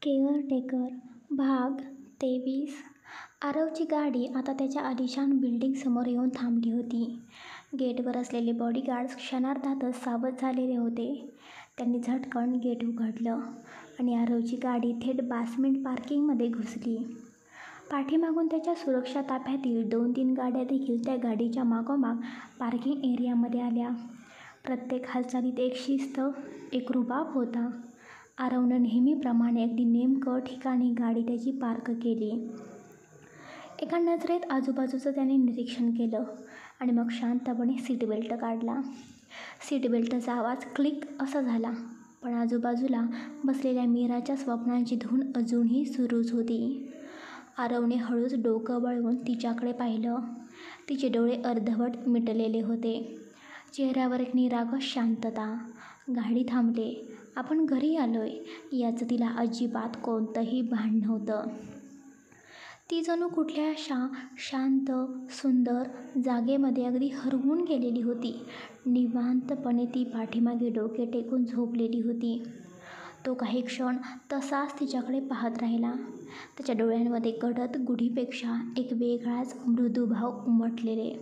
Caretaker भाग 23. आरवची गाडी आता त्याच्या आलिशान बिल्डिंगसमोर येऊन थांबली होती. गेटवर असलेले बॉडीगार्ड्स क्षणार्धातच सावध झालेले होते. त्यांनी झटकन गेट उघडलं आणि आरवची गाडी थेट बासमेंट पार्किंगमध्ये घुसली. पाठीमागून त्याच्या सुरक्षा ताफ्यातील 2-3 गाड्या देखील त्या गाडीच्या मागोमाग पार्किंग एरियामध्ये आल्या. प्रत्येक हालचालीत एक शिस्त, एक रुबाब होता. आरवनं नेहमीप्रमाणे अगदी नेमकं ठिकाणी गाडी त्याची पार्क केली. एका नजरेत आजूबाजूचं त्याने निरीक्षण केलं आणि मग शांतपणे सीटबेल्ट काढला. सीटबेल्टचा आवाज क्लिक असा झाला, पण आजूबाजूला बसलेल्या मीराच्या स्वप्नांची धून अजूनही सुरूच होती. आरवने हळूच डोकं वळवून तिच्याकडे पाहिलं. तिचे डोळे अर्धवट मिटलेले होते. चेहऱ्यावर एक निरागस शांतता. गाडी थांबले, आपण घरी आलोय याचं तिला अजिबात कोणतंही भान नव्हतं. ती जणू कुठल्या शांत, सुंदर जागेमध्ये अगदी हरवून गेलेली होती. निवांतपणे ती पाठीमागे डोके टेकून झोपलेली होती. तो काही क्षण तसाच तिच्याकडे पाहत राहिला. त्याच्या डोळ्यांमध्ये गडद गुढीपेक्षा एक वेगळाच मृदू भाव उमटलेले.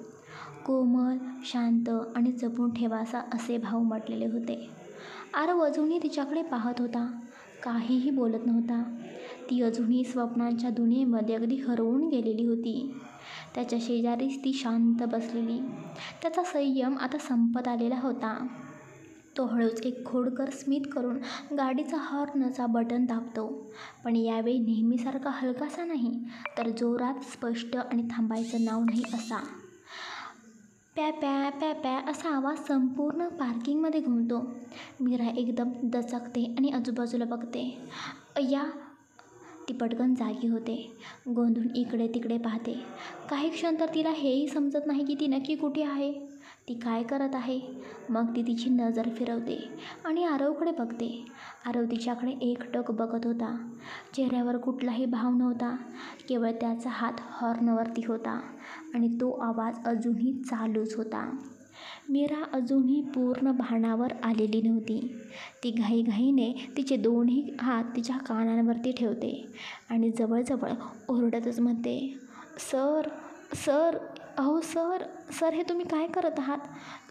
कोमल, शांत आणि जपून ठेवासा असे भाव उमटलेले होते. आरव अजूनही तिच्याकडे पाहत होता, काहीही बोलत नव्हता. ती अजूनही स्वप्नांच्या दुनियेमध्ये अगदी हरवून गेलेली होती. त्याच्या शेजारीच ती शांत बसलेली. त्याचा संयम आता संपत आलेला होता. तो हळूच एक खोडकर स्मित करून गाडीचा हॉर्नचा बटन दाबतो, पण यावेळी नेहमीसारखा हलकासा नाही, तर जोरात, स्पष्ट आणि थांबायचं नाव नाही असा. प्या प्या प्या प्या असा आवाज संपूर्ण पार्किंगमध्ये घुमतो. मीरा एकदम दचकते आणि आजूबाजूला बघते. अय्या! ती पटकन जागी होते. गोंधून इकडे तिकडे पाहते. काही क्षण तर तिला हेही समजत नाही की ती नक्की कुठे आहे, ती काय करत आहे. मग ती तिची नजर फिरवते आणि आरवकडे बघते. आरव तिच्याकडे एकटक बघत होता. चेहऱ्यावर कुठलाही भाव नव्हता, केवळ त्याचा हात हॉर्नवरती होता आणि तो आवाज अजूनही चालूच होता. मीरा अजूनही पूर्ण भानावर आलेली नव्हती. ती घाईघाईने तिचे दोन्ही हात तिच्या कानांवरती ठेवते आणि जवळजवळ ओरडतच म्हणते, सर सर अहो सर सर हे तुम्ही काय करत आहात?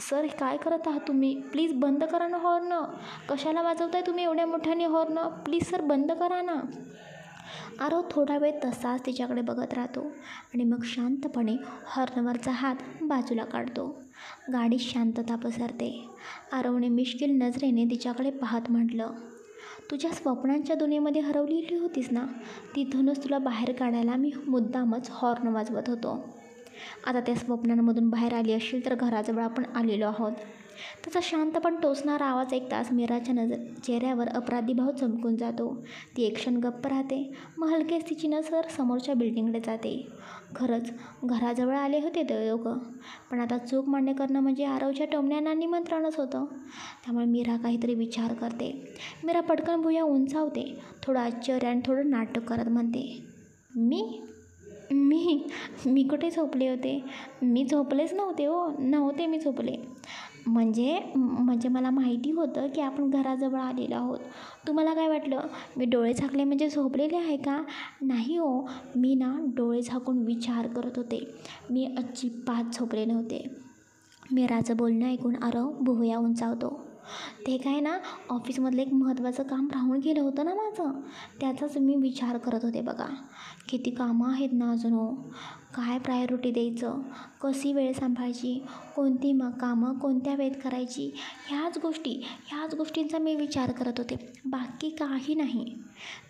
सर हे काय करत आहात तुम्ही? प्लीज बंद करा ना हॉर्न. कशाला वाजवताय तुम्ही एवढ्या मोठ्याने हॉर्न? प्लीज सर बंद करा ना. आरव थोडा वेळ तसाच तिच्याकडे बघत राहतो आणि मग शांतपणे हॉर्नवरचा हात बाजूला काढतो. गाडीत शांतता पसरते. आरवने मिश्किल नजरेने तिच्याकडे पाहत म्हटलं, तुझ्या स्वप्नांच्या दुनियेमध्ये हरवलेली होतीस ना, तिथूनच तुला बाहेर काढायला मी मुद्दामच हॉर्न वाजवत होतो. आता त्या स्वप्नांमधून बाहेर आली असशील तर घराजवळ आपण आलेलो आहोत. त्याचा शांत पण टोचणारा आवाज ऐकताच मीराच्या चेहऱ्यावर अपराधी भाव चमकून जातो. ती एक क्षण गप्प राहते, मग हलकेच तिची नजर समोरच्या बिल्डिंगकडे जाते. खरंच घराजवळ आले होते ते दोघं, पण आता चूक मान्य करणं म्हणजे आरवच्या टोमण्यांना निमंत्रणच होतं. त्यामुळे मीरा काहीतरी विचार करते. मीरा पटकन भुया उंचावते. थोडं आश्चर्य आणि थोडं नाटक करत म्हणते, मी कुठे झोपले होते? मी झोपलेच नव्हते हो, नव्हते मी झोपले. म्हणजे मला माहिती होतं की आपण घराजवळ आलेलो आहोत. तुम्हाला काय वाटलं मी डोळे झाकले म्हणजे झोपलेले आहे का? नाही हो, मी ना डोळे झाकून विचार करत होते. मी अजिबात झोपले नव्हते. मीराचं बोलणं ऐकून आरव भुवया उंचावतो. ते काय ना, ऑफिसमधलं एक महत्त्वाचं काम राहून गेलं होतं ना माझं, त्याचाच मी विचार करत होते बघा. किती कामं आहेत ना अजून हो. काय प्रायोरिटी द्यायचं, कशी वेळ सांभाळायची, कोणती कामं कोणत्या वेळेत करायची, ह्याच गोष्टींचा मी विचार करत होते, बाकी काही नाही.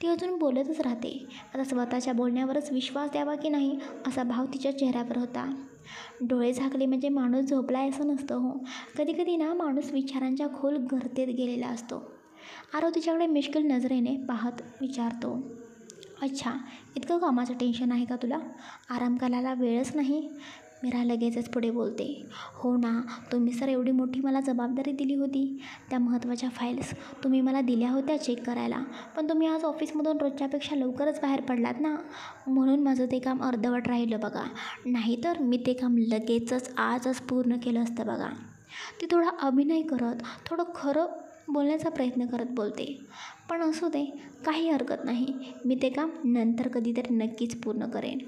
ती अजून बोलतच राहते. आता स्वतःच्या बोलण्यावरच विश्वास द्यावा की नाही असा भाव तिच्या चेहऱ्यावर होता. डोळे झाकले म्हणजे माणूस झोपलाय असं नसतं हो. कधीकधी ना माणूस विचारांच्या खोल गर्तेत गेलेला असतो. आरव तिच्याकडे मिश्किल नजरेने पाहत विचारतो, अच्छा इतकं कामाचं टेन्शन आहे का तुला? आराम करायला वेळच नाही? मीरा लगेचच पुढे बोलते, हो ना, तुम्ही सर एवढी मोठी मला जबाबदारी दिली होती. त्या महत्त्वाच्या फाईल्स तुम्ही मला दिल्या होत्या चेक करायला, पण तुम्ही आज ऑफिसमधून रोजच्यापेक्षा लवकरच बाहेर पडलात ना, म्हणून माझं ते काम अर्धवट राहिलं बघा. नाहीतर मी ते काम लगेचच आजच पूर्ण केलं असतं बघा. ती थोडा अभिनय करत, थोडं खरं बोलण्याचा प्रयत्न करत बोलते. पण असू दे, काही हरकत नाही. मी ते काम नंतर कधीतरी नक्कीच पूर्ण करेन.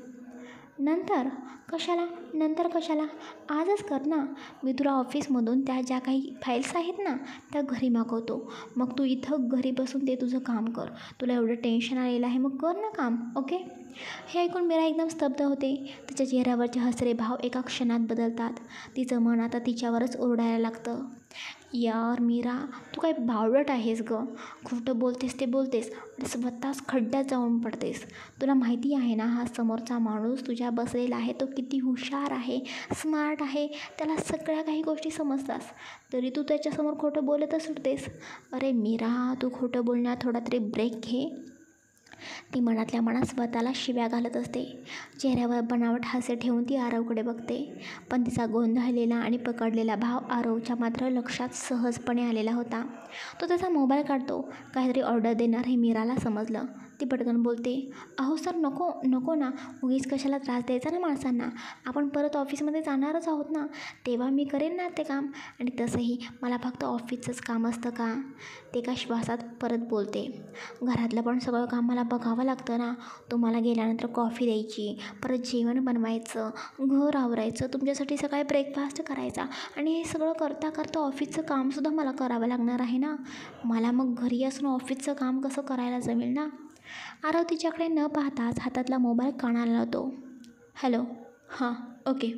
नंतर कशाला? नंतर कशाला? आजच कर ना. मी तुला ऑफिसमधून त्या ज्या काही फाईल्स आहेत ना त्या घरी मागवतो. मग तू इथं घरी बसून ते तुझं काम कर. तुला एवढं टेन्शन आलेलं आहे, मग कर ना काम. ओके. हे ऐकून मीरा एकदम स्तब्ध होते. तिच्या चेहऱ्यावरचे हसरे भाव एका क्षणात बदलतात. तिचं मन आता तिच्यावरच ओरडायला लागतं. यार मीरा, तू काय बावळट आहेस गं. खोटं बोलतेस ते बोलतेस आणि स्वतःच खड्ड्यात जाऊन पडतेस. तुला माहिती आहे ना, हा समोरचा माणूस तुझ्या बसलेला आहे तो किती हुशार आहे, स्मार्ट आहे. त्याला सगळ्या काही गोष्टी समजतात, तरी तू त्याच्यासमोर खोटं बोलतच सुटतेस. अरे मीरा, तू खोटं बोलण्यात थोडा तरी ब्रेक घे. ती मनातल्या मनात स्वतःला शिव्या घालत असते. चेहऱ्यावर बनावट हास्य ठेवून ती आरवकडे बघते. पण तिचा गोंधळलेला आणि पकडलेला भाव आरवच्या मात्र लक्षात सहजपणे आलेला होता. तो त्याचा मोबाईल काढतो. काहीतरी ऑर्डर देणार हे मीराला समजलं. ती पटकन बोलते, अहो सर, नको नको ना, उगीच कशाला त्रास द्यायचा ना माणसांना. आपण परत ऑफिसमध्ये जाणारच आहोत ना, तेव्हा मी करेन ना ते काम. आणि तसंही मला फक्त ऑफिसचंच काम असतं का? ते एका श्वासात परत बोलते. घरातलं पण सगळं काम मला बघावं लागतं ना. तुम्हाला गेल्यानंतर कॉफी द्यायची, परत जेवण बनवायचं, घर आवरायचं, तुमच्यासाठी सकाळी ब्रेकफास्ट करायचा, आणि हे सगळं करता करता ऑफिसचं कामसुद्धा मला करावं लागणार आहे ना. मला मग घरी असून ऑफिसचं काम कसं करायला जमेल ना. आरव तिच्याकडे न पाहताच हातातला मोबाईल कानाला लावतो. हॅलो. हां, ओके.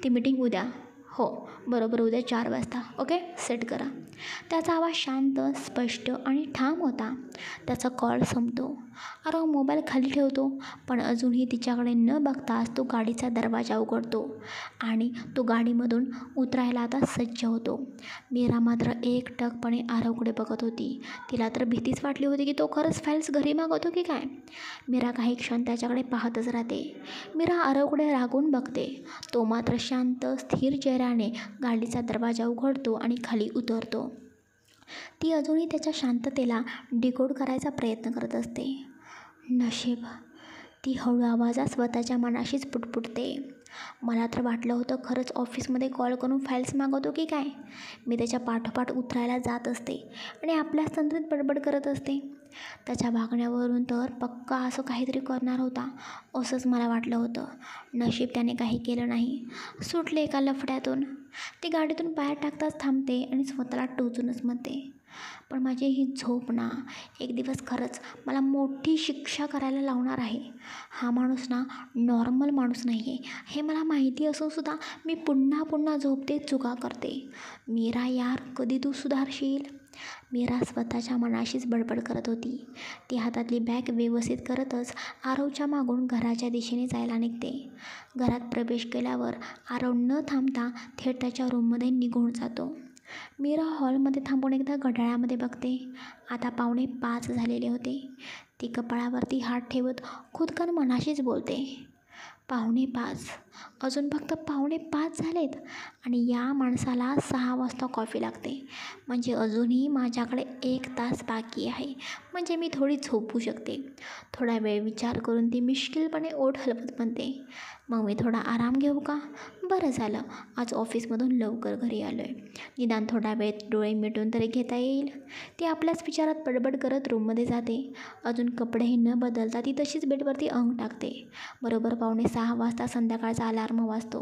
ती मीटिंग उद्या. हो, बरोबर उद्या 4 वाजता. ओके, सेट करा. त्याचा आवाज शांत, स्पष्ट आणि ठाम होता. त्याचा कॉल संपतो. आरव मोबाईल खाली ठेवतो, पण अजूनही तिच्याकडे न बघताच तो गाडीचा दरवाजा उघडतो आणि तो गाडीमधून उतरायला आता सज्ज होतो. मीरा मात्र एकटकपणे आरवकडे बघत होती. तिला तर भीतीच वाटली होती की तो खरंच फाईल्स घरी मागवतो की काय. मीरा काही क्षण त्याच्याकडे पाहतच राहते. मीरा आरवकडे रागून बघते. तो मात्र शांत, स्थिर चेहऱ्याने गाडीचा दरवाजा उघडतो आणि खाली उतरतो. ती अजूनही त्याच्या शांततेला डिकोड करायचा प्रयत्न करत असते. नशीब, ती हळू आवाजात स्वतःच्या मनाशीच पुटपुटते. मला तर वाटलं होतं खरंच ऑफिसमध्ये कॉल करून फाईल्स मागवतो की काय. मी त्याच्या पाठोपाठ उतरायला जात असते आणि आपल्याच तंत्रीत बडबड करत असते. त्याच्या वागण्यावरून तर पक्का असं काहीतरी करणार होता, असंच मला वाटलं होतं. नशीब त्याने काही केलं नाही, सुटले एका लफड्यातून. ती गाडीतून पाय टाकताच थांबते आणि स्वतःला टोचूनच म्हणते, पण माझी ही झोप ना एक दिवस खरंच मला मोठी शिक्षा करायला लावणार आहे. हा माणूस ना नॉर्मल माणूस नाही आहे हे मला माहिती असूनसुद्धा मी पुन्हा पुन्हा झोपते, चुका करते. मीरा यार, कधी तू सुधारशील? मीरा स्वतःच्या मनाशीच बडबड करत होती. ती हातातली बॅग व्यवस्थित करतच आरवच्या मागून घराच्या दिशेने जायला निघते. घरात प्रवेश केल्यावर आरव न थांबता थेट त्याच्या रूममध्ये निघून जातो. मीरा हॉलमध्ये थांबून एकदा घड्याळामध्ये बघते. आता 4:45 झालेले होते. ती कपाळावरती हात ठेवत खुदकन मनाशीच बोलते, 4:45, अजून फक्त 4:45 झालेत आणि या माणसाला 6 वाजता कॉफी लागते. म्हणजे अजूनही माझ्याकडे 1 तास बाकी आहे. म्हणजे मी थोडी झोपू शकते. थोडा वेळ विचार करून ती मिश्किलपणे ओठ हलवत म्हणते, मग मी थोडा आराम घेऊ का? बरं झालं आज ऑफिसमधून लवकर घरी आलो आहे. निदान थोडा वेळ डोळे मिटून तरी घेता येईल. ती आपल्याच विचारात बडबड करत रूममध्ये जाते. अजून कपडेही न बदलता ती तशीच बेडवरती अंग टाकते. बरोबर 5:45 वाजता संध्याकाळचा अलार्म वाजतो.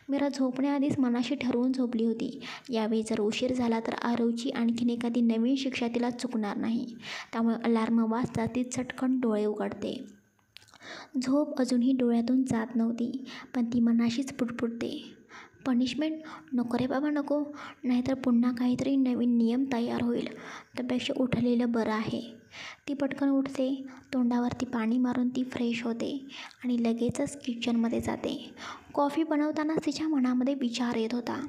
मीरा झोपण्याआधीच मनाशी ठरवून झोपली होती, यावेळी जर उशीर झाला तर आरवची आणखीन एखादी नवीन शिक्षा तिला चुकणार नाही. त्यामुळे अलार्म वाजता ती चटकन डोळे उघडते. झोप अजूनही डोळ्यातून जात नव्हती, पण ती मनाशीच पुटपुटते, पनिशमेंट नको रे बाबा, नको. नाहीतर पुन्हा काहीतरी नवीन नियम तयार होईल. त्यापेक्षा उठलेलं बरं आहे. ती पटकन उठते. तोंडावरती पाणी मारून ती फ्रेश होते आणि लगेचच किचनमध्ये जाते. कॉफी बनवतानाच तिच्या मनामध्ये विचार येत होता,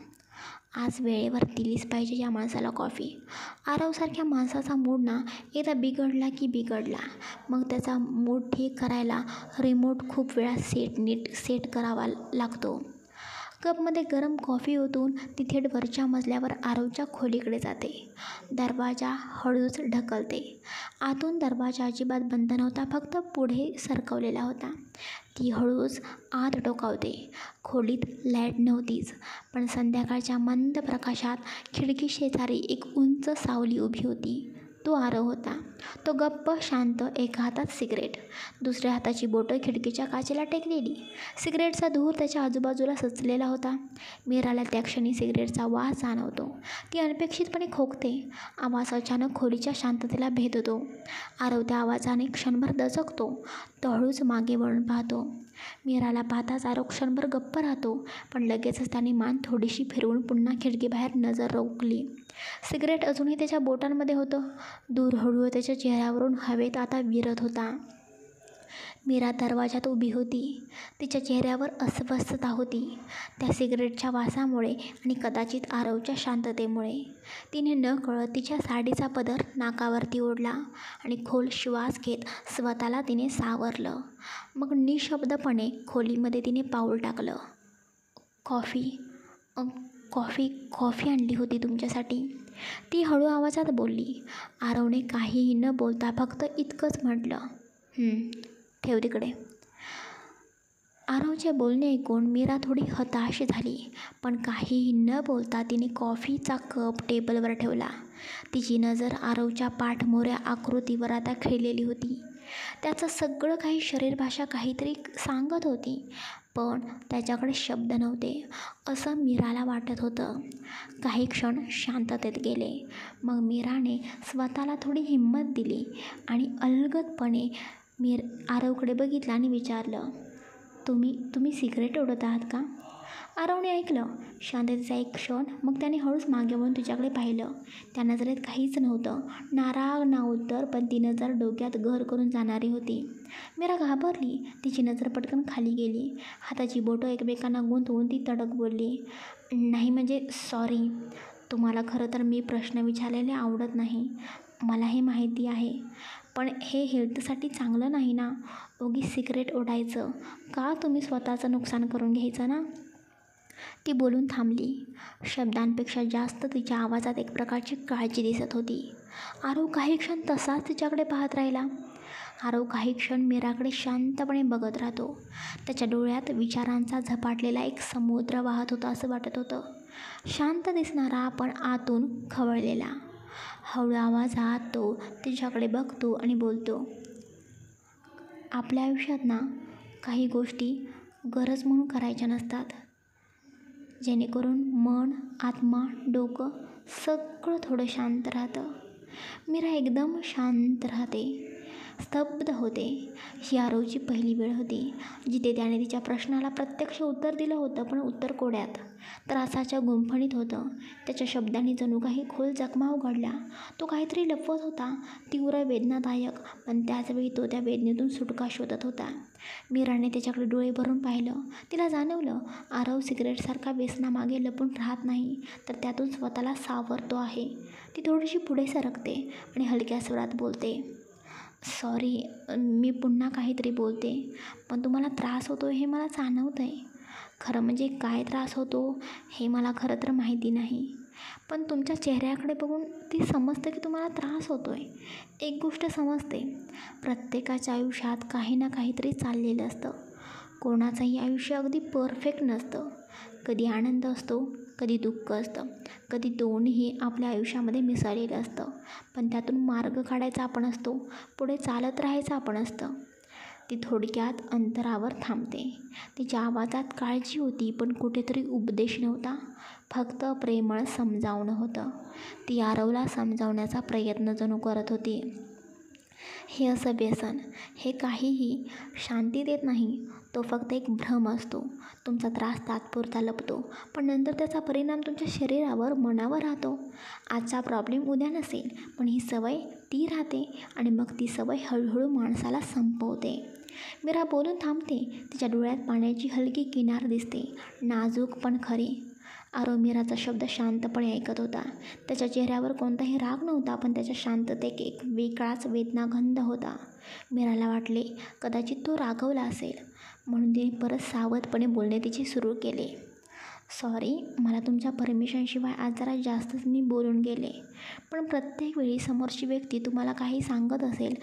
आज वेळेवर दिलीच पाहिजे या माणसाला कॉफी. आरवसारख्या माणसाचा मूड ना एकदा बिघडला की बिघडला, मग त्याचा मूड ठीक करायला रिमोट खूप वेळा नीट सेट करावा लागतो. कपमध्ये गरम कॉफी ओतून ती थेट वरच्या मजल्यावर आरवच्या खोलीकडे जाते. दरवाजा हळूच ढकलते. आतून दरवाजा अजिबात बंद नव्हता, फक्त पुढे सरकवलेला होता. ती हळूच आत डोकावते. खोलीत लाईट नव्हतीच, पण संध्याकाळच्या मंद प्रकाशात खिडकी शेजारी एक उंच सावली उभी होती. तो आरव होता. तो गप्प शांत, एका हातात सिगरेट, दुसऱ्या हाताची बोटं खिडकीच्या काचेला टेकलेली. सिगरेटचा धूर त्याच्या आजूबाजूला सचलेला होता. मीराला त्या क्षणी सिगरेटचा वास जाणवतो. ती अनपेक्षितपणे खोकते. आवाज अचानक खोलीच्या शांततेला भेदतो. आरव त्या आवाजाने क्षणभर दचकतो. तो हळूच मागे वळून पाहतो. मीराला पाहताच आरव क्षणभर गप्प राहतो, पण लगेचच त्याने मान थोडीशी फिरवून पुन्हा खिडकीबाहेर नजर रोखली. सिगरेट अजूनही त्याच्या बोटांमध्ये होतं. धूर हळूहळू त्याच्या चेहऱ्यावरून हवेत आता विरत होता. मीरा दरवाजात उभी होती. तिच्या चेहऱ्यावर अस्वस्थता होती. त्या सिगरेटच्या वासामुळे आणि कदाचित आरवच्या शांततेमुळे. तिने नकळत तिच्या साडीचा पदर नाकावरती ओढला आणि खोल श्वास घेत स्वतःला तिने सावरलं. मग निशब्दपणे खोलीमध्ये तिने पाऊल टाकलं. कॉफी कॉफी आणली होती तुमच्यासाठी, ती हळू आवाजात बोलली. आरवने काहीही न बोलता फक्त इतकंच म्हटलं, ठेव तिकडे. आरवचे बोलणे ऐकून मीरा थोडी हताश झाली, पण काहीही न बोलता तिने कॉफीचा कप टेबलवर ठेवला. तिची नजर आरवच्या पाठमोऱ्या आकृतीवर आता खिळलेली होती. त्याचं सगळं काही शरीरभाषा काहीतरी सांगत होती, पण त्याच्याकडे शब्द नव्हते असं मीराला वाटत होतं. काही क्षण शांततेत गेले. मग मीराने स्वतःला थोडी हिंमत दिली आणि अलगदपणे आरवकडे बघितलं आणि विचारलं, तुम्ही सिगरेट ओढत आहात का? आरवने ऐकलं. शांततेचा एक क्षण, मग त्याने हळूच मागे वळून तिच्याकडे पाहिलं. त्या नजरेत काहीच नव्हतं, ना राग ना उत्तर, पण ती नजर डोक्यात घर करून जाणारी होती. मीरा घाबरली. तिची नजर पटकन खाली गेली. हाताची बोटं एकमेकांना गुंतवून ती तडक बोलली, नाही म्हणजे सॉरी, तुम्हाला खरं तर मी प्रश्न विचारलेले आवडत नाही, मला हे माहिती आहे, पण हे हेल्थसाठी चांगलं नाही ना, उगीच सिगरेट ओढायचं का, तुम्ही स्वतःचं नुकसान करून घ्यायचं ना. ती बोलून थांबली. शब्दांपेक्षा जास्त तिच्या आवाजात एक प्रकारची काळजी दिसत होती. आरव काही क्षण तसाच तिच्याकडे पाहत राहिला. आरव काही क्षण मीराकडे शांतपणे बघत राहतो. त्याच्या डोळ्यात विचारांचा झपाटलेला एक समुद्र वाहत होता असं वाटत होतं. शांत दिसणारा, पण आतून खवळलेला. हळू आवाजात तो तिच्याकडे बघतो आणि बोलतो, आपल्या आयुष्यात ना काही गोष्टी गरज म्हणून करायच्या नसतात, जेणेकरून मन, आत्मा, डोकं सगळं थोडं शांत राहतं. मीरा एकदम शांत राहते, स्तब्ध होते. ही आरवची पहिली वेळ होती जिथे त्याने तिच्या प्रश्नाला प्रत्यक्ष उत्तर दिलं होतं, पण उत्तर कोड्यात, त्रासाच्या गुंफणीत होतं. त्याच्या शब्दांनी जणू काही खोल जखमा उघडल्या. तो काहीतरी लपवत होता, तीव्र वेदनादायक, पण त्याचवेळी तो त्या वेदनेतून सुटका शोधत होता. मीराने त्याच्याकडे डोळे भरून पाहिलं. तिला जाणवलं, आरव सिगरेटसारखा व्यसनामागे लपून राहत नाही, तर त्यातून स्वतःला सावरतो आहे. ती थोडीशी पुढे सरकते आणि हलक्या स्वरात बोलते, सॉरी, मी पुन्हा काहीतरी बोलते, पण तुम्हाला त्रास होतो हे मला जाणवतं आहे. खरं म्हणजे काय त्रास होतो हे मला खरं तर माहिती नाही, पण तुमच्या चेहऱ्याकडे बघून ती समजतं की तुम्हाला त्रास होतो आहे. एक गोष्ट समजते, प्रत्येकाच्या आयुष्यात काही ना काहीतरी चाललेलं असतं. कोणाचंही आयुष्य अगदी परफेक्ट नसतं. कधी आनंद असतो, कधी दुःख असतं, कधी दोन्ही आपल्या आयुष्यामध्ये मिसळलेलं असतं, पण त्यातून मार्ग काढायचा आपण असतो, पुढे चालत राहायचं आपण असतं. ती थोडक्यात अंतरावर थांबते. तिच्या आवाजात काळजी होती, पण कुठेतरी उपदेश नव्हता, फक्त प्रेमळ समजावणं होतं. ती आरवला समजावण्याचा प्रयत्न जणू करत होती. हे असं व्यसन, हे काहीही शांती देत नाही, तो फक्त एक भ्रम असतो. तुमचा त्रास तात्पुरता लपतो, पण नंतर त्याचा परिणाम तुमच्या शरीरावर, मनावर राहतो. आजचा प्रॉब्लेम उद्या नसेल, पण ही सवय ती राहते आणि मग ती सवय हळूहळू माणसाला संपवते. मीरा बोलून थांबते. तिच्या डोळ्यात पाण्याची हलकी किनार दिसते, नाजूक पण खरी. आरव मीराचा शब्द शांतपणे ऐकत होता. त्याच्या चेहऱ्यावर कोणताही राग नव्हता, पण त्याच्या शांततेत एक वेगळाच वेदनागंध होता. मीराला वाटले, कदाचित तो रागवला असेल, म्हणून तिने परत सावधपणे बोलणे तिचे सुरू केले, सॉरी, मला तुमच्या परमिशनशिवाय आज जरा जास्तच मी बोलून गेले. पण प्रत्येक वेळी समोरची व्यक्ती तुम्हाला काही सांगत असेल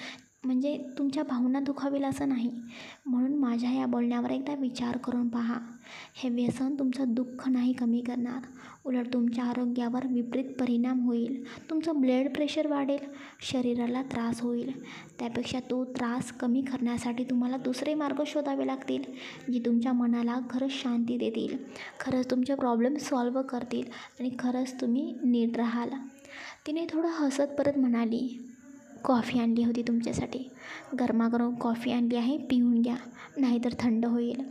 म्हणजे तुमच्या भावना दुखावेल असं नाही. म्हणून माझ्या या बोलण्यावर एकदा विचार करून पहा. हे व्यसन तुमचं दुःख नाही कमी करणार, उलट तुमच्या आरोग्यावर विपरीत परिणाम होईल. तुमचं ब्लड प्रेशर वाढेल, शरीराला त्रास होईल. त्यापेक्षा तो त्रास कमी करण्यासाठी तुम्हाला दुसरे मार्ग शोधावे लागतील, जी तुमच्या मनाला खरंच शांती देतील, खरंच तुमचे प्रॉब्लेम सॉल्व्ह करतील आणि खरंच तुम्ही नीट राहाल. तिने थोडं हसत परत म्हणाली, कॉफी आणली होती तुमच्यासाठी. गरमागरम कॉफी आणली आहे, पिऊन घ्या, नाहीतर थंड होईल.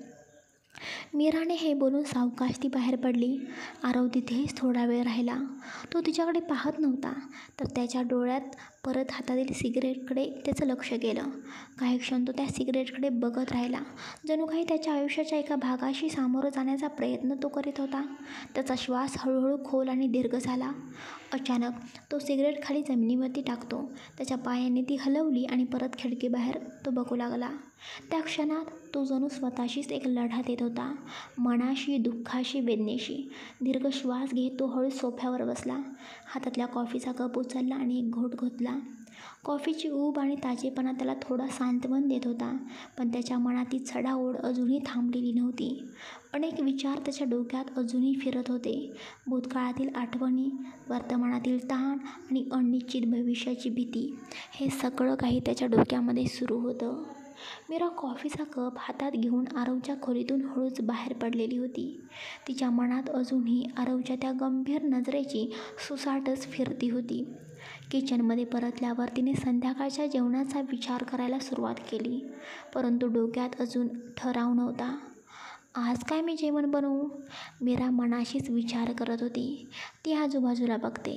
मीराने हे बोलून सावकाश ती बाहेर पडली. आरव तिथेच थोडा वेळ राहिला. तो तिच्याकडे पाहत नव्हता, तर त्याच्या डोळ्यात परत हातातील सिगरेटकडे त्याचं लक्ष गेलं. काही क्षण तो त्या सिगरेटकडे बघत राहिला, जणू काही त्याच्या आयुष्याच्या एका भागाशी सामोरं जाण्याचा प्रयत्न तो करीत होता. त्याचा श्वास हळूहळू खोल आणि दीर्घ झाला. अचानक तो सिगरेट खाली जमिनीवरती टाकतो. त्याच्या पायाने ती हलवली आणि परत खिडकीबाहेर तो बघू लागला. त्या क्षणात तो जणू स्वतःशीच एक लढा देत होता, मनाशी, दुःखाशी, वेदनेशी. दीर्घ श्वास घेत तो हळू सोफ्यावर बसला. हातातल्या कॉफीचा कप उचलला आणि एक घोट घेतला. कॉफीची ऊब आणि ताजेपणा त्याला थोडा सांत्वन देत होता, पण त्याच्या मनात चढाओढ अजूनही थांबलेली नव्हती. अनेक विचार त्याच्या डोक्यात अजूनही फिरत होते. भूतकाळातील आठवणी, वर्तमानातील ताण आणि अनिश्चित भविष्याची भीती. हे सगळं काही त्याच्या डोक्यामध्ये सुरू होतं. मीरा कॉफीचा कप हातात घेऊन आरवच्या खोलीतून हळूच बाहेर पडलेली होती. तिच्या मनात अजूनही आरवच्या त्या गंभीर नजरेची सुसाटच फिरती होती. किचनमध्ये परतल्यावर तिने संध्याकाळच्या जेवणाचा विचार करायला सुरुवात केली, परंतु डोक्यात अजून ठराव नव्हता. आज काय मी जेवण बनवू? मीरा मनाशीच विचार करत होती. ती आजूबाजूला बघते.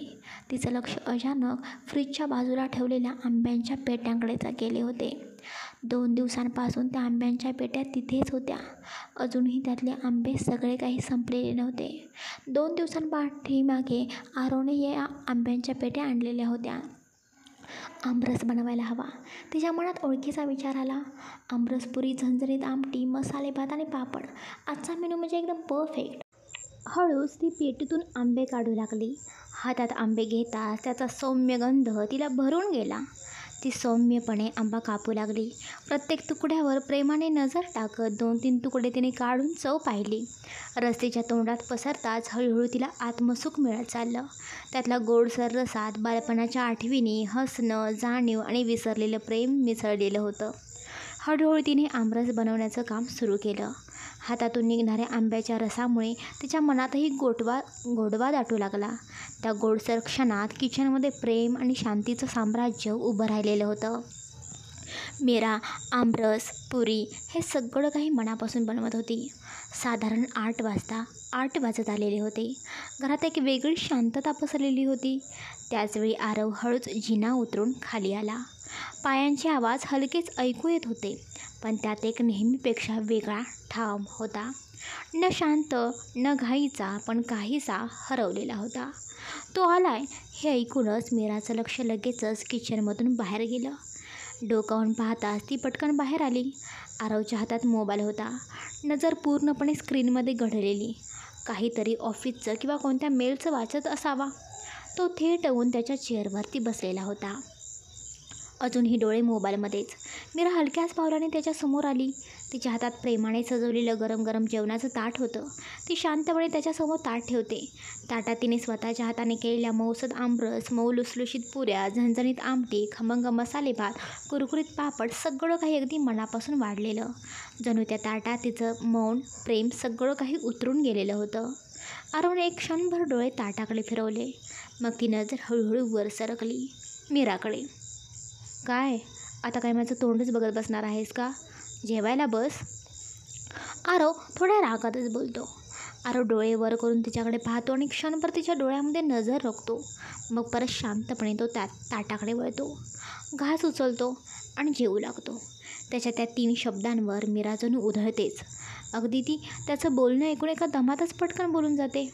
तिचं लक्ष अचानक फ्रीजच्या बाजूला ठेवलेल्या आंब्यांच्या पेट्यांकडे गेले होते. 2 दिवसांपासून त्या आंब्यांच्या पेट्या तिथेच होत्या. अजूनही त्यातले आंबे सगळे काही संपलेले नव्हते. 2 दिवसांपाठीमागे आरवने या आंब्यांच्या पेट्या आणलेल्या होत्या. आमरस बनवायला हवा. तिच्या मनात ओळखीचा विचार आला. आमरसपुरी, झणझणीत आमटी, मसाले भात आणि पापड. आजचा मेनू म्हणजे एकदम परफेक्ट. हळूच ती पेटीतून आंबे काढू लागली. हातात आंबे घेताच त्याचा सौम्य गंध तिला भरून गेला. ती सौम्यपणे आंबा कापू लागली. प्रत्येक तुकड्यावर प्रेमाने नजर टाकत 2-3 तुकडे तिने काढून चव पाहिली. रस्त्याच्या तोंडात पसरताच हळूहळू तिला आत्मसुख मिळत चाललं. त्यातला गोडसर रसात बालपणाच्या आठवणी, हसणं, जाणीव आणि विसरलेलं प्रेम मिसळलेलं होतं. हळूहळू तिने आमरस बनवण्याचं काम सुरू केलं. हातातून निघणाऱ्या आंब्याच्या रसामुळे तिच्या मनातही गोडवा दाटू लागला. त्या गोडसर क्षणात किचनमध्ये प्रेम आणि शांतीचं साम्राज्य उभं राहिलेलं होतं. मीरा आमरस, पुरी हे सगळं काही मनापासून बनवत होती. साधारण 8 वाजत आलेले होते. घरात एक वेगळी शांतता पसरलेली होती. त्याचवेळी आरव हळूच जिना उतरून खाली आला. पायांचे आवाज हलकेच ऐकू येत होते, पण त्यात एक नेहमीपेक्षा वेगळा ठाम होता. न शांत, न घाईचा, पण काहीसा हरवलेला होता. तो आलाय हे ऐकूनच मीराचं लक्ष लगेचच किचनमधून बाहेर गेलं. डोकावून पाहताच ती पटकन बाहेर आली. आरवच्या हातात मोबाईल होता. नजर पूर्णपणे स्क्रीनमध्ये घडलेली. काहीतरी ऑफिसचं किंवा कोणत्या मेलचं वाचत असावा. तो थेट येऊन त्याच्या चेअरवरती बसलेला होता, अजूनही डोळे मोबाईलमध्येच. मीरा हलक्याच पावलाने त्याच्यासमोर आली. तिच्या हातात प्रेमाने सजवलेलं गरम गरम जेवणाचं ताट होतं. ती शांतपणे त्याच्यासमोर ताट ठेवते. ताटात तिने स्वतःच्या हाताने केलेल्या मौसद आमरस, मऊ लुसलुशीत पुऱ्या, झणझणीत आमटी, खमंग मसाले भात, कुरकुरीत पापड, सगळं काही अगदी मनापासून वाढलेलं. जणू त्या ताटात तिचं मौन, प्रेम सगळं काही उतरून गेलेलं होतं. आरवने एक क्षणभर डोळे ताटाकडे फिरवले. मग ती नजर हळूहळू वर सरकली मीराकडे. काय आता काय माझं तोंडच बघत बसणार आहेस का? जेवायला बस. आरव थोड्या रागातच बोलतो. आरव डोळे वर करून तिच्याकडे पाहतो आणि क्षणभर तिच्या डोळ्यामध्ये नजर रोखतो. मग परत शांतपणे तो ताटाकडे वळतो. घास उचलतो आणि जेवू लागतो. त्याच्या त्या 3 शब्दांवर मीरा जणू उधळतेच. अगदी ती त्याचं बोलणं ऐकून एका दमातच पटकन बोलून जाते.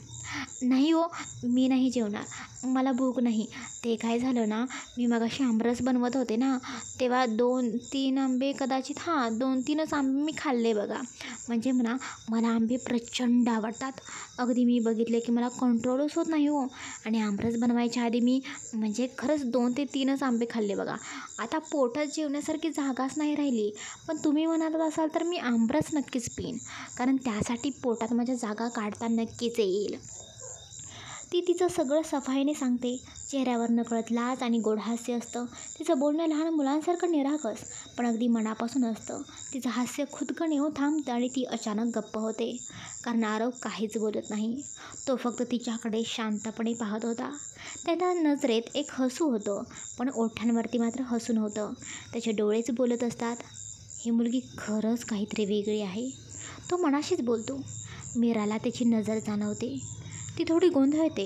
नाही हो, मी नाही जेवणार, मला भूक नाही. ते काय झालं ना, मी मगाशी आमरस बनवत होते ना, तेव्हा 2-3 आंबे कदाचित 2-3च आंबे मी खाल्ले बघा. म्हणजे म्हणा, मला आंबे प्रचंड आवडतात. अगदी मी बघितले की मला कंट्रोलच होत नाही हो. आणि आमरस बनवायच्या आधी मी म्हणजे खरंच 2 ते 3च आंबे खाल्ले बघा. आता पोटात जेवण्यासारखी जागाच नाही राहिली. पण तुम्ही म्हणत असाल तर मी आमरस नक्कीच पिईन, कारण त्यासाठी पोटात माझ्या जागा काढता नक्कीच येईल. ती तिचं सगळं सफाईने सांगते. चेहऱ्यावर नकळत लाज आणि गोड हास्य असतं. तिचं बोलणं लहान मुलांसारखं निरागस पण अगदी मनापासून असतं. तिचं हास्य खुदकन येऊन थांबतं आणि ती अचानक गप्प होते, कारण आरव काहीच बोलत नाही. तो फक्त तिच्याकडे शांतपणे पाहत होता. त्याच्या नजरेत एक हसू होतं, पण ओठांवरती मात्र हसू नव्हतं. त्याचे डोळेच बोलत असतात. ही मुलगी खरंच काहीतरी वेगळी आहे, तो मनाशीच बोलतो. मीराला त्याची नजर जाणवते. ती थोडी गोंधळते,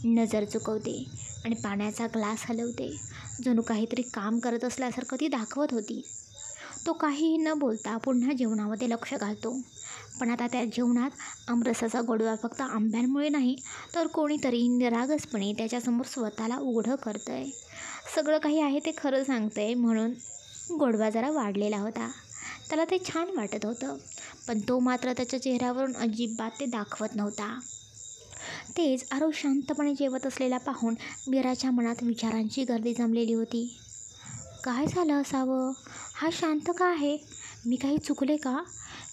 नजर चुकवते आणि पाण्याचा ग्लास हलवते. जणू काहीतरी काम करत असल्यासारखं ती दाखवत होती. तो काहीही न बोलता पुन्हा जेवणामध्ये लक्ष घालतो. पण आता त्या जेवणात आमरसाचा गोडवा फक्त आंब्यांमुळे नाही, तर कोणीतरी निरागसपणे त्याच्यासमोर स्वतःला उघडं करतं आहे. सगळं काही आहे ते खरं सांगतं आहे, म्हणून गोडवा जरा वाढलेला होता. त्याला ते छान वाटत होतं, पण तो मात्र त्याच्या चेहऱ्यावरून अजिबात ते दाखवत नव्हता. तेच आरव शांतपणे जेवत असलेला पाहून मीराच्या मनात विचारांची गर्दी जमलेली होती. काय झालं असावं? हा शांत का आहे? मी काही चुकले का?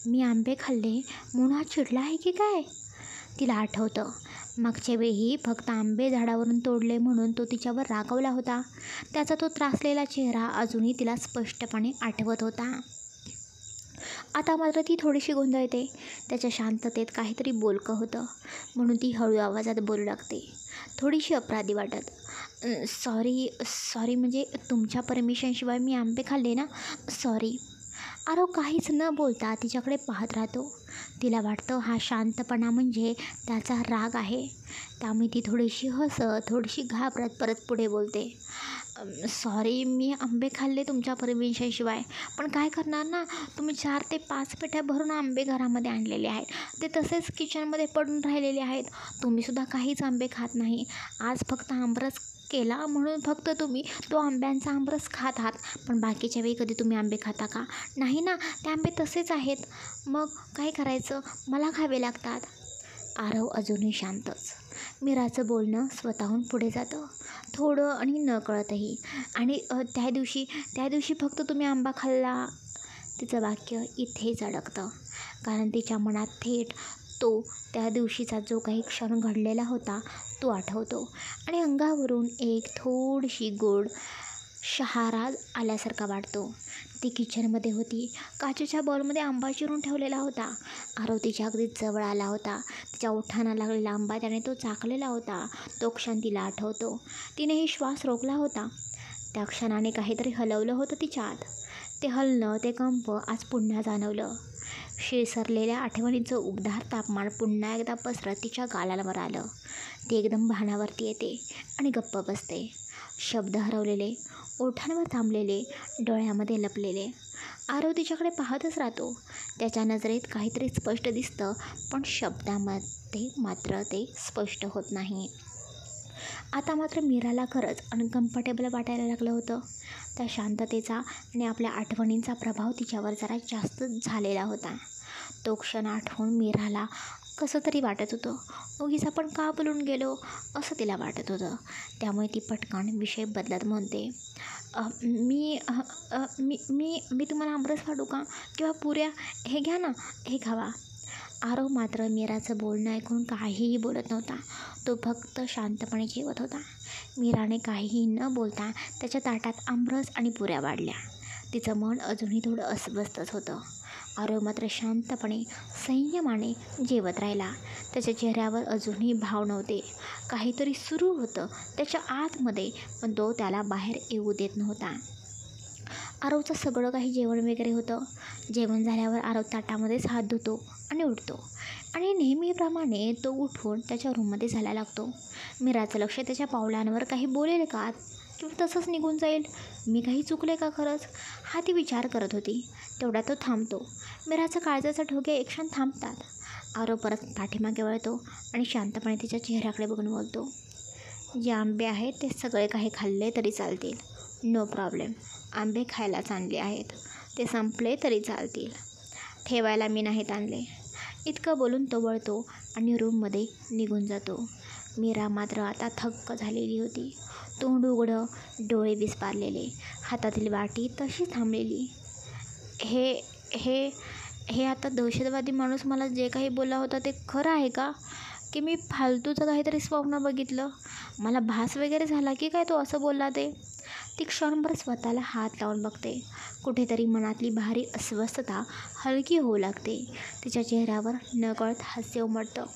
मी आंबे खाल्ले म्हणून हा चिडला आहे की काय? तिला आठवतं, मागच्या वेळी फक्त आंबे झाडावरून तोडले म्हणून तो तिच्यावर रागावला होता. त्याचा तो त्रासलेला चेहरा अजूनही तिला स्पष्टपणे आठवत होता. आता मात्र ती थोडीशी गोंधळते. त्याच्या शांततेत काहीतरी बोलकं होतं, म्हणून ती हळू आवाजात बोलू लागते, थोडीशी अपराधी वाटत. सॉरी म्हणजे तुमच्या परमिशनशिवाय मी आंबे खाल्ले ना, सॉरी. आरव काहीच न बोलता तिच्याकडे पाहत राहतो. तिला वाटतं हा शांतपणा म्हणजे त्याचा राग आहे. त्यामुळे ती थोडीशी हसत, थोडीशी घाबरत परत पुढे बोलते. सॉरी, मी आंबे खाल्ले तुमच्या परमिशनशिवाय, पण काय करणार ना, तुम्ही 4 ते 5 पेट्या भरून आंबे घरामध्ये आणलेले आहेत. ते तसेच किचनमध्ये पडून राहिलेले आहेत. तुम्हीसुद्धा काहीच आंबे खात नाही. आज फक्त आमरस केला म्हणून फक्त तुम्ही तो आंब्यांचा आमरस खात आहात, पण बाकीच्या वेळी कधी तुम्ही आंबे खाता का? नाही ना, ते आंबे तसेच आहेत. मग काय करायचं, मला खावे लागतात. आरव अजूनही शांतच. मीराचं बोलणं स्वतःहून पुढे जातं, थोडं आणि नकळतही. आणि त्या दिवशी फक्त तुम्ही आंबा खाल्ला. तिचं वाक्य इथेच अडकतं, कारण तिच्या मनात थेट तो त्या दिवशीचा जो काही क्षण घडलेला होता तो आठवतो आणि अंगावरून एक थोडीशी गोड शहारा आल्यासारखा वाटतो. ती किचनमध्ये होती. काचेच्या बॉलमध्ये आंबा चिरून ठेवलेला होता. आरव तिच्या अगदी जवळ आला होता. तिच्या ओठांना लागलेला आंबा त्याने तो चाखलेला होता. तो क्षण तिला आठवतो. तिनेही श्वास रोखला होता. त्या क्षणाने काहीतरी हलवलं होतं तिच्या आत. ते हलणं, ते कंप आज पुन्हा जाणवलं. शिरसरलेल्या आठवणींचं उबदार तापमान पुन्हा एकदा पसरत तिच्या गालांवर आलं. ती एकदम भानावरती येते आणि गप्प बसते. शब्द हरवलेले, ओठांवर थांबलेले, डोळ्यामध्ये लपलेले. आरव तिच्याकडे पाहतच राहतो. त्याच्या नजरेत काहीतरी स्पष्ट दिसतं, पण शब्दामध्ये मात्र ते स्पष्ट होत नाही. आता मात्र मीराला खरंच अनकम्फर्टेबल वाटायला लागलं होतं. त्या शांततेचा आणि आपल्या आठवणींचा प्रभाव तिच्यावर जरा जास्तच झालेला होता. तो क्षण आठवून मीराला कसं तरी वाटत होतं. उगीच आपण का बोलून गेलो असं तिला वाटत होतं. त्यामुळे ती पटकन विषय बदलत म्हणते, मी मी तुम्हाला आमरस वाढू का, किंवा पुऱ्या, हे घ्या ना, हे खावा. आरव मात्र मीराचं बोलणं ऐकून काहीही बोलत नव्हता. तो फक्त शांतपणे जेवत होता. मीराने काहीही न बोलता त्याच्या ताटात आमरस आणि पुऱ्या वाढल्या. तिचं मन अजूनही थोडं अस्वस्थच होतं. आरव मात्र शांतपणे, संयमाने जेवत राहिला. त्याच्या चेहऱ्यावर अजूनही भाव नव्हते. काहीतरी सुरू होतं त्याच्या आतमध्ये, पण तो त्याला बाहेर येऊ देत नव्हता. आरवचं सगळं काही जेवण वगैरे होतं. जेवण झाल्यावर आरव ताटामध्येच हात धुतो आणि उठतो आणि नेहमीप्रमाणे तो उठून त्याच्या रूममध्ये जायला लागतो. मीराचं लक्ष त्याच्या पावलांवर काही बोलेल का किंवा तसंच निघून जाईल. मी काही चुकले का खरंच? हा ती विचार करत होती. तेवढा तो थांबतो. मीराचा काळजाचा ठोके एक क्षण थांबतात. आरव परत पाठीमागे वळतो आणि शांतपणे तिच्या चेहऱ्याकडे बघून बोलतो, जे आंबे आहेत ते सगळे काही खाल्ले तरी चालतील. No problem. आंबे खायलाच आणले आहेत. ते संपले तरी चालतील. ठेवायला मी नाहीत आणले. इतकं बोलून तो वळतो आणि रूममध्ये निघून जातो. मीरा मात्र आता थक्क झालेली होती. तोंड उघडं, डोळे विस्पारलेले, हातातील वाटी तशी थांबलेली. हे हे हे आता दहशतवादी माणूस मला जे काही बोलला होता ते खरं आहे का? की मी फालतूचं काहीतरी स्वप्न बघितलं? मला भास वगैरे झाला की काय तो असं बोलला ते? ती क्षणभर स्वतःला हात लावून बघते. कुठेतरी मनातली भारी अस्वस्थता हलकी होऊ लागते. तिच्या चेहऱ्यावर नकळत हास्य उमटतं.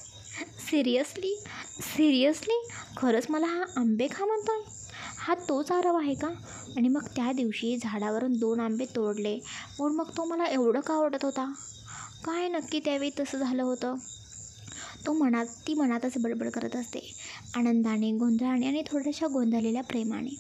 सिरियसली? सिरियसली? खरंच मला हा आंबे खा म्हणतोय? हा तोच आरव आहे का? आणि मग त्या दिवशी झाडावरून 2 आंबे तोडले म्हणून मग तो मला एवढं का आवडत होता? काय नक्की त्यावेळी तसं झालं होतं? ती मनातच बडबड करत असते, आनंदाने, गोंधळाने आणि थोड्याशा गोंधळलेल्या प्रेमाने.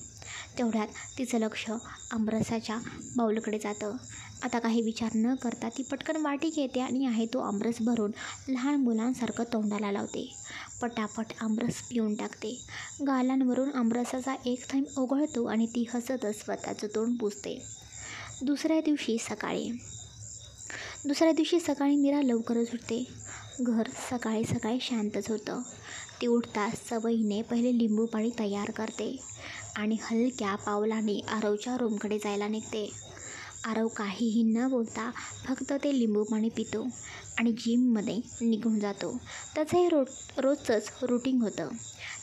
तेवढ्यात तिचं लक्ष आमरसाच्या बाऊलकडे जातं. आता काही विचार न करता ती पटकन वाटी घेते आणि आहे तो आमरस भरून लहान मुलांसारखं तोंडाला लावते. पटापट आमरस पिऊन टाकते. गालांवरून आमरसाचा एक थेंब ओघळतो आणि ती हसतच स्वतःचं तोंड पुसते. दुसऱ्या दिवशी सकाळी मीरा लवकरच उठते. घर सकाळी सकाळी शांतच होतं. ती उठताच सवयीने पहिले लिंबू पाणी तयार करते आणि हलक्या पावलाने आरवच्या रूमकडे जायला निघते. आरव काहीही न बोलता फक्त ते लिंबू पाणी पितो आणि जिममध्ये निघून जातो. त्याचं हे रोजचंच रुटीन होतं.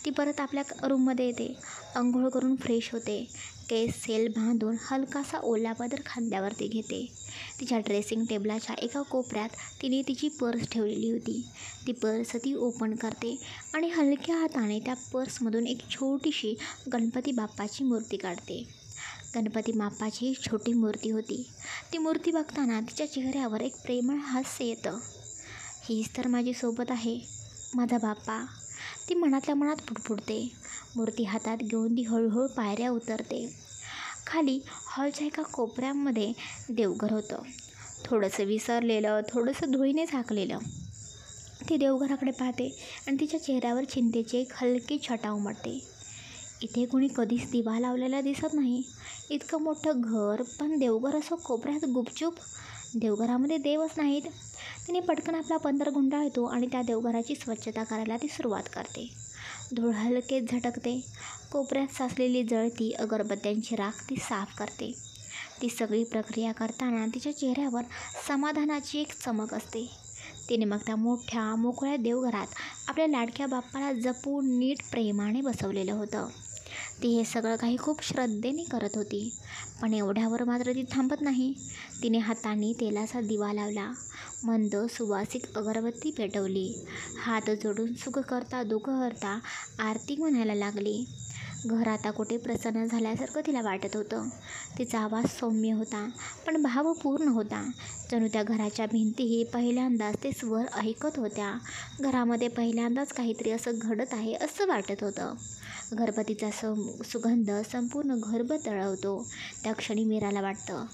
ती परत आपल्या रूममध्ये येते, अंघोळ करून फ्रेश होते, केस सेल बांधून हलकासा ओला पदर खांद्यावरती घेते. तिच्या ड्रेसिंग टेबलाच्या एका कोपऱ्यात तिने तिची पर्स ठेवलेली होती. ती पर्स ती ओपन करते आणि हलक्या हाताने त्या पर्समधून एक छोटीशी गणपती बाप्पाची मूर्ती काढते. गणपती बाप्पाची एक छोटी मूर्ती होती. ती मूर्ती बघताना तिच्या चेहऱ्यावर एक प्रेमळ हास्य येतं. हीच तर माझी सोबत आहे, माझा बाप्पा, ती मनातल्या मनात पुटपुटते. मूर्ती हातात घेऊन ती हळूहळू पायऱ्या उतरते. खाली हॉलच्या एका कोपऱ्यामध्ये देवघर होतं. थोडंसं विसरलेलं, थोडंसं धुळीने झाकलेलं. ती देवघराकडे पाहते आणि तिच्या चेहऱ्यावर चिंतेची एक हलकी छटा उमटते. इथे कुणी कधीच दिवा लावलेला दिसत नाही. इतकं मोठं घर, पण देवघर असं कोपऱ्यात गुपचूप. देवघरामध्ये देवच नाहीत. तिने पटकन आपला पदर गुंडाळतो आणि त्या देवघराची स्वच्छता करायला ती सुरुवात करते. धूळ हलकेच झटकते. कोपऱ्यात साचलेली जळती अगरबत्त्यांची राख ती साफ करते. ती सगळी प्रक्रिया करताना तिच्या चेहऱ्यावर समाधानाची एक चमक असते. तिने मग त्या मोठ्या मोकळ्या देवघरात आपल्या लाडक्या बाप्पाला जपून नीट प्रेमाने बसवलेलं होतं. ती हे सगळं काही खूप श्रद्धेने करत होती. पण एवढ्यावर मात्र ती थांबत नाही. तिने हाताने तेलाचा दिवा लावला, मंद सुवासिक अगरबत्ती पेटवली, हात जोडून सुख करता दुःख हरता आरती म्हणायला लागली. घर आता कुठे प्रसन्न झाल्यासारखं तिला वाटत होतं. तिचा आवाज सौम्य होता, पण भावपूर्ण होता. जणू त्या घराच्या भिंतीही पहिल्यांदाच ते स्वर ऐकत होत्या. घरामध्ये पहिल्यांदाच काहीतरी असं घडत आहे असं वाटत होतं. गणपतीचा सुगंध संपूर्ण घरभर दळवतो. त्या क्षणी मीराला वाटतं,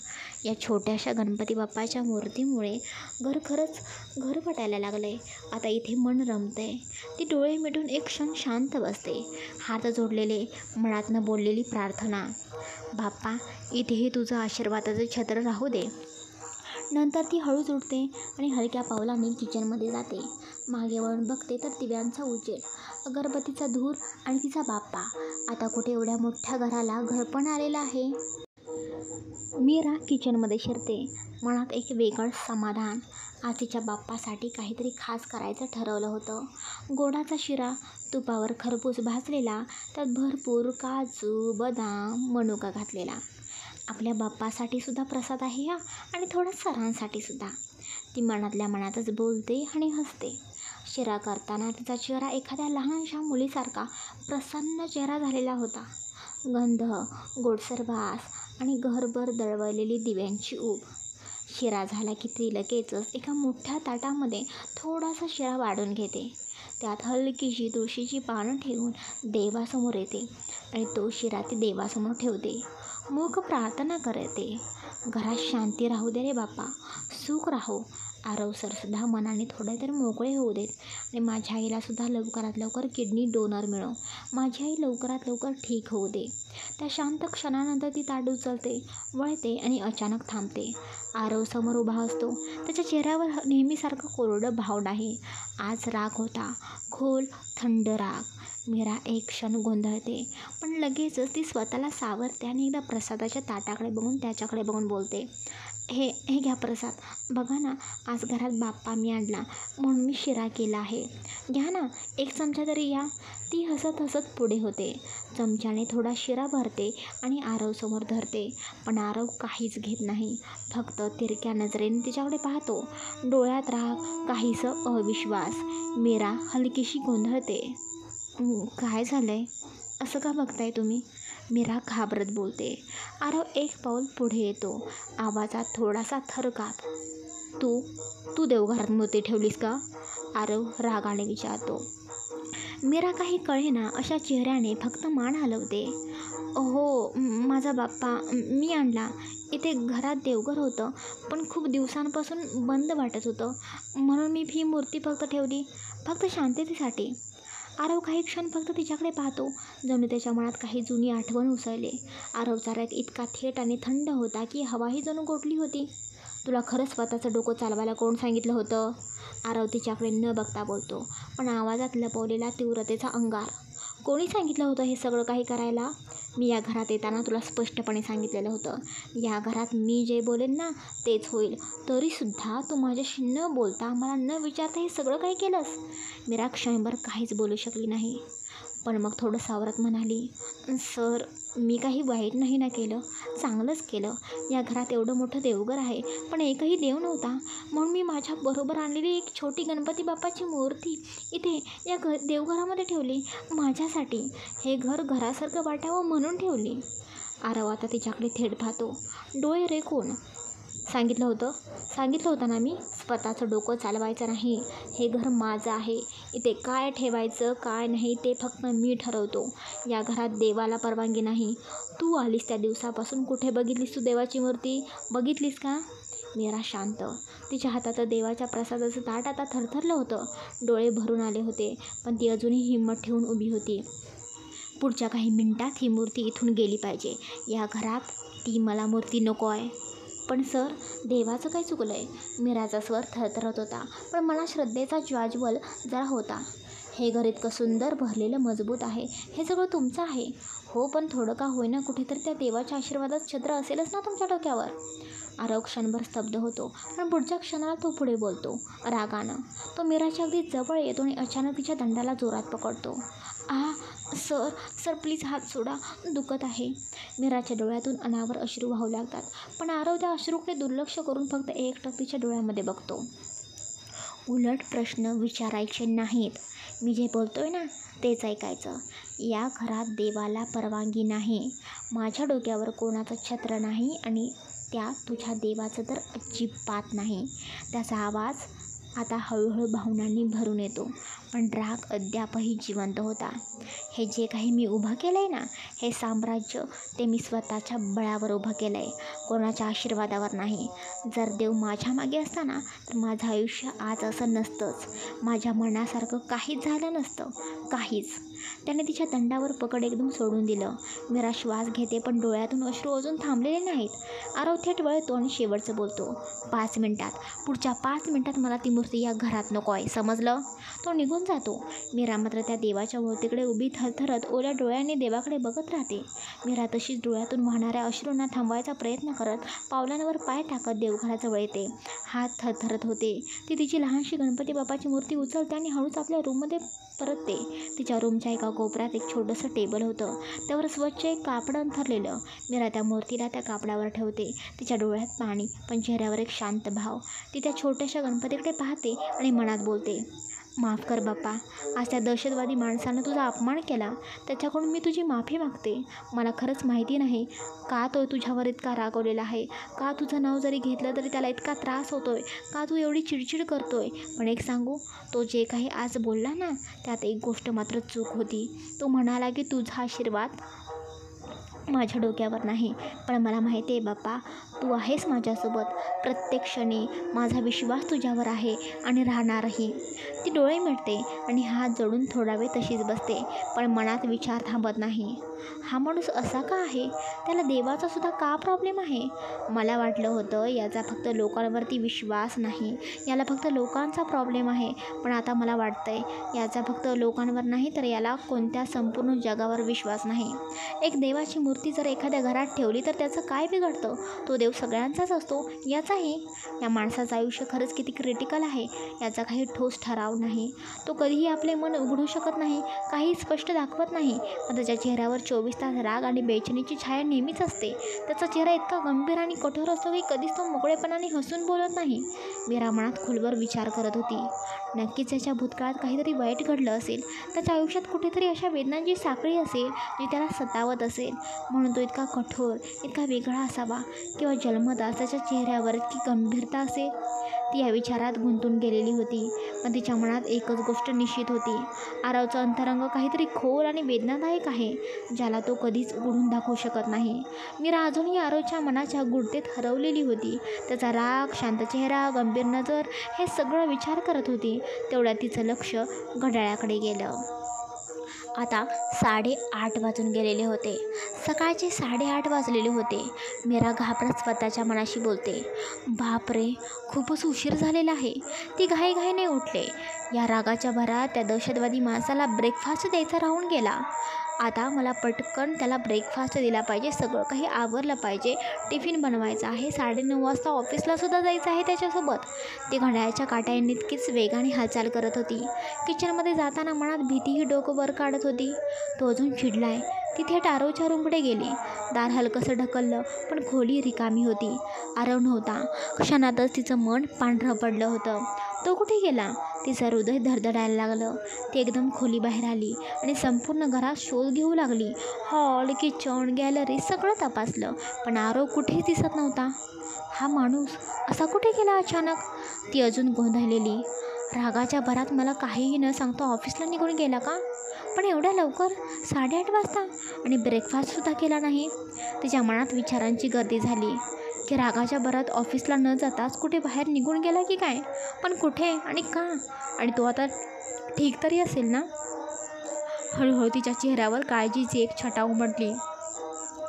या छोट्याशा गणपती बाप्पाच्या मूर्तीमुळे घर खरंच घर वाटायला लागले. आता इथे मन रमते. ती डोळे मिटून एक क्षण शांत बसते. हात जोडलेले, मनातनं बोललेली प्रार्थना, बाप्पा इथेही तुझं आशीर्वादाचं छत्र राहू दे. नंतर ती हळूच उठते आणि हलक्या पावलाने किचनमध्ये जाते. मागे वळून बघते तर दिव्यांचा उजेड, अगरबत्तीचा धूर आणि तिचा बाप्पा. आता कुठे एवढ्या मोठ्या घराला घरपण आलेलं आहे. मीरा किचनमध्ये शिरते. मनात एक वेगळं समाधान. आज तिच्या बाप्पासाठी काहीतरी खास करायचं ठरवलं होतं. गोडाचा शिरा, तुपावर खरपूस भाजलेला, त्यात भरपूर काजू, बदाम, मनुका घातलेला. आपल्या बाप्पासाठी सुद्धा प्रसाद आहे हा, आणि थोडा सरांसाठी सुद्धा. ती मनातल्या मनातच बोलते आणि हसते. शिरा करताना तिचा चेहरा एखाद्या लहानशा मुलीसारखा प्रसन्न चेहरा झालेला होता. गंध, गोडसर वास आणि घरभर दळवलेली दिव्यांची ऊब. शिरा झाला की ती लगेचच एका मोठ्या ताटामध्ये थोडासा शिरा वाढून घेते. त्यात हलकीशी तुळशीची पानं ठेवून देवासमोर येते आणि तो शिरा ती देवासमोर ठेवते. मूक प्रार्थना करते, घरात शांती राहू दे रे बाप्पा, सुख राहो. आरव सरसुद्धा मनाने थोडे तरी मोकळे होऊ देत आणि माझ्या आईलासुद्धा लवकरात लवकर किडनी डोनर मिळो. माझी आई लवकरात लवकर ठीक होऊ दे. त्या शांत क्षणानंतर ती ताट उचलते, वळते आणि अचानक थांबते. आरव समोर उभा असतो. त्याच्या चेहऱ्यावर नेहमीसारखं कोरडं भाव नाही. आज राग होता, खोल थंड राग. मीरा एक क्षण गोंधळते, पण लगेचच ती स्वतःला सावरते आणि एकदा प्रसादाच्या ताटाकडे बघून त्याच्याकडे बघून बोलते, हे घ्या प्रसाद. बघा ना, आज घरात बाप्पा मी आणला म्हणून मी शिरा केला आहे. घ्या ना, एक चमचा तरी घ्या. ती हसत हसत पुढे होते. चमच्याने थोडा शिरा भरते आणि आरवसमोर धरते. पण आरव काहीच घेत नाही, फक्त तिरक्या नजरेने तिच्याकडे पाहतो. डोळ्यात राग, काहीसं अविश्वास. मीरा हलकीशी गोंधळते. काय झालंय? असं का बघताय तुम्ही? मीरा घाबरत बोलते. आरव एक पाऊल पुढे येतो, आवाजात थोडासा थरकाप. तू देवघरात मूर्ती ठेवलीस का? आरव रागाने विचारतो. मीरा काही कळेना अशा चेहऱ्याने फक्त मान हलवते. हो, माझा बाप्पा मी आणला. इथे घरात देवघर होतं, पण खूप दिवसांपासून बंद वाटत होतं, म्हणून मी ही मूर्ती फक्त ठेवली, फक्त शांततेसाठी. आरव काही क्षण फक्त तिच्याकडे पाहतो, जणू त्याच्या मनात काही जुनी आठवण उसळले. आरवचा राग इतका थेट आणि थंड होता की हवाही जणू गोठली होती. तुला खरंच स्वतःचं डोकं चालवायला कोण सांगितलं होतं? आरव तिच्याकडे न बघता बोलतो, पण आवाजात लपवलेला तीव्रतेचा अंगार. कोणी सांगितलं होतं हे सगळं काही करायला? मी या घरात येताना तुला स्पष्टपणे सांगितलेलं होतं, या घरात मी जे बोलेन ना तेच होईल. तरीसुद्धा तू माझ्याशी न बोलता, मला न विचारता हे सगळं काही केलंस. मीरा क्षणभर काहीच बोलू शकली नाही, पण मग थोडं सावरत म्हणाली, सर मी काही वाईट नाही ना केलं, चांगलंच केलं. या घरात एवढं मोठं देवघर आहे, पण एकही देव नव्हता, म्हणून मी माझ्याबरोबर आणलेली एक छोटी गणपती बाप्पाची मूर्ती इथे या देवघरामध्ये ठेवली. माझ्यासाठी हे घर घरासारखं वाटावं म्हणून ठेवली. आरव आता तिच्याकडे थेट पाहतो, डोळे रेखून. सांगितलं होतं ना मी, स्वतःचं डोकं चालवायचं नाही. हे घर माझं आहे. इथे काय ठेवायचं काय नाही ते फक्त मी ठरवतो. या घरात देवाला परवानगी नाही. तू आलीस त्या दिवसापासून कुठे बघितलीस तू देवाची मूर्ती? बघितलीस का? मीरा शांत. तिच्या हातात देवाच्या प्रसादाचं ताट आता थरथरलं होतं. डोळे भरून आले होते, पण ती अजूनही हिंमत ठेवून उभी होती. पुढच्या काही मिनिटात ही मूर्ती इथून गेली पाहिजे. या घरात ती मला मूर्ती नको आहे. पण सर, देवाचं काय चुकलं आहे? मीराचा स्वर थरथरत होता, पण मनात श्रद्धेचा ज्वाज्वल जरा होता. हे घर इतकं सुंदर भरलेलं मजबूत आहे, हे सगळं तुमचं आहे. हो, पण थोडं का होईना कुठेतरी त्या देवाच्या आशीर्वादात छत्र असेलच ना तुमच्या डोक्यावर. आरव क्षणभर स्तब्ध होतो, पण पुढच्या क्षणाला तो पुढे बोलतो रागानं. तो मीराच्या अगदी जवळ येतो आणि अचानक तिच्या दंडाला जोरात पकडतो. सर प्लीज हात सोडा, दुखत आहे. मीराच्या डोळ्यातून अनावर अश्रू वाहू लागतात, पण आरव त्या अश्रूकडे दुर्लक्ष करून फक्त एकटक तिच्या डोळ्यामध्ये बघतो. उलट प्रश्न विचारायचे नाहीत, मी जे बोलतोय ना तेच ऐकायचं. या घरात देवाला परवानगी नाही. माझ्या डोक्यावर कोणाचं छत्र नाही आणि त्या तुझ्या देवाचं तर अजिबात नाही. त्याचा आवाज आता हळूहळू भावनांनी भरून येतो, पण राग अद्यापही जिवंत होता. हे जे काही मी उभं केलं आहे ना, हे साम्राज्य, ते मी स्वतःच्या बळावर उभं केलं आहे, कोणाच्या आशीर्वादावर नाही. जर देव माझ्या मागे असता ना, तर माझं आयुष्य आज असं नसतंच. माझ्या मनासारखं काहीच झालं नसतं, काहीच. त्याने तिच्या दंडावर पकड एकदम सोडून दिलं. मीरा श्वास घेते, पण डोळ्यातून अश्रू अजून थांबलेले नाहीत. आरव थेट वळतो आणि शेवटचं बोलतो, 5 मिनिटात, पुढच्या 5 मिनिटात मला ती मूर्ती या घरात नको आहे, समजलं? तो निघून जातो. मीरा मात्र त्या देवाच्या मूर्तीकडे उभी थरथरत ओल्या डोळ्यांनी देवाकडे बघत राहते. मीरा तशीच डोळ्यातून वाहणाऱ्या अश्रूंना थांबवायचा प्रयत्न करत पावलांवर पाय टाकत देवघराजवळ येते. हात थरथरत होते. ती तिची लहानशी गणपती बाप्पाची मूर्ती उचलते आणि हळूच आपल्या रूममध्ये परतते. तिच्या रूमच्या एका कोपऱ्यात एक छोटंसं टेबल होतं, त्यावर स्वच्छ एक कापड अंथरलेलं. मीरा त्या मूर्तीला त्या कापडावर ठेवते. तिच्या डोळ्यात पाणी, पण चेहऱ्यावर एक शांत भाव. ती त्या छोट्याशा गणपतीकडे पाहते आणि मनात बोलते, माफ कर बाप्पा, आज त्या दहशतवादी माणसानं तुझा अपमान केला, त्याच्याकडून मी तुझी माफी मागते. मला खरंच माहिती नाही का तो तुझ्यावर इतका रागवलेला आहे, का तुझं नाव जरी घेतलं तरी त्याला इतका त्रास होतोय, का तू एवढी चिडचिड करतोय. पण एक सांगू, तो जे काही आज बोलला ना, त्यात एक गोष्ट मात्र चूक होती. तो म्हणाला की तुझा आशीर्वाद माझ्या डोक्यावर नाही, पण मला माहिती आहे बाप्पा, तू आहेस माझ्यासोबत. प्रत्येक क्षणी माझा विश्वास तुझ्यावर आहे आणि राहणारही. ती डोळे मिटते आणि हात जोडून थोडा वेळ तशीच बसते, पण मनात विचार थांबत नाही. हा माणूस असा का आहे? त्याला देवाचा सुद्धा का प्रॉब्लेम आहे? मला वाटलं होतं याचा फक्त लोकांवरती विश्वास नाही, याला फक्त लोकांचा प्रॉब्लेम आहे. पण आता मला वाटतंय याचा फक्त लोकांवर नाही, तर याला कोणत्या संपूर्ण जगावर विश्वास नाही. एक देवाची मूर्ती जर एखाद्या घरात ठेवली तर त्याचं काय बिघडतं? तो देव सगळ्यांचाच असतो, याचाही. या माणसाचं आयुष्य खरंच किती क्रिटिकल आहे, याचा काही ठोस ठराव नाही. तो कधीही आपले मन उघडू शकत नाही, काही स्पष्ट दाखवत नाही, पण त्याच्या चेहऱ्यावर 24 तास राग आणि बेचैनीची छाया नेहमीच असते. त्याचा चेहरा इतका गंभीर आणि कठोर असतो की कधीच तो मोकळेपणाने हसून बोलत नाही. मीरा मनात खोलवर विचार करत होती. नक्कीच त्याच्या भूतकाळात काहीतरी वाईट घडलं असेल. त्याच्या आयुष्यात कुठेतरी अशा वेदनांची साखळी असेल जी त्याला सतावत असेल, म्हणून तो इतका कठोर, इतका वेगळा असावा, किंवा जन्मताच त्याच्या चेहऱ्यावर इतकी गंभीरता असेल. ती या विचारात गुंतून गेलेली होती, पण तिच्या मनात एकच गोष्ट निश्चित होती. आरवचा अंतरंग काहीतरी खोल आणि वेदनादायक आहे, ज्याला तो कधीच उघडून दाखवू शकत नाही. मीरा अजूनही आरवच्या मनाच्या गुडतेत हरवलेली होती. त्याचा राग, शांत चेहरा, गंभीर नजर, हे सगळं विचार करत होती. तेवढ्यात तिचं लक्ष घड्याळाकडे गेलं. आता 8:30 वाजून गेलेले होते. सकाळचे 8:30 वाजलेले होते. मीरा घाबरत स्वतःच्या मनाशी बोलते, बापरे, खूपच उशीर झालेला आहे. ती घाईघाईने उठले. या रागाच्या भरात त्या दहशतवादी माणसाला ब्रेकफास्ट द्यायचा राहून गेला. आता मला पटकन त्याला ब्रेकफास्ट दिला पाहिजे, सगळं काही आवरलं पाहिजे, टिफिन बनवायचा आहे, 9:30 वाजता ऑफिसलासुद्धा जायचं आहे त्याच्यासोबत. ती घड्याळाच्या काट्याने इतकीच वेगाने हालचाल करत होती. किचनमध्ये जाताना मनात भीतीही डोकं वर काढत होती. तो अजून चिडलाय. ती थेट आरवच्या रूमकडे गेली. दार हलकंसं ढकललं, पण खोली रिकामी होती. आरव नव्हता. क्षणातच तिचं मन पांढरं पडलं होतं. तो कुठे गेला? तिचं हृदय धडधडायला लागलं. ती एकदम खोलीबाहेर आली आणि संपूर्ण घरात शोध घेऊ लागली. हॉल, किचन, गॅलरी सगळं तपासलं, पण आरव कुठेच दिसत नव्हता. हा माणूस असा कुठे गेला अचानक? ती अजून गोंधळलेली. रागाच्या भरात मला काहीही न सांगता ऑफिसला निघून गेला का? पण एवढ्या लवकर 8:30 वाजता, आणि ब्रेकफास्टसुद्धा केला नाही. तिच्या मनात विचारांची गर्दी झाली की रागाच्या भरात ऑफिसला न जाताच कुठे बाहेर निघून गेला की काय? पण कुठे आणि का? आणि तो आता ठीक तरी असेल ना? हळूहळू तिच्या चेहऱ्यावर काळजीची एक छटा उमटली.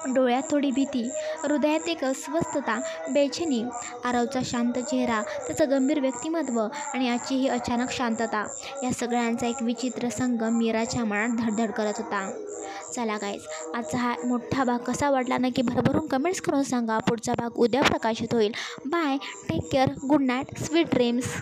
डोळ्यात थोडी भीती, हृदयात एक अस्वस्थता, बेचैनी. आरवचा शांत चेहरा, त्याचं गंभीर व्यक्तिमत्व आणि आजची ही अचानक शांतता, या सगळ्यांचा एक विचित्र संगम मीराच्या मनात धडधड करत होता. चला गाईज, आजचा हा मोठा भाग कसा वाटला नक्की भरभरून कमेंट्स करून सांगा. पुढचा भाग उद्या प्रकाशित होईल. Bye, take care, good night, sweet dreams.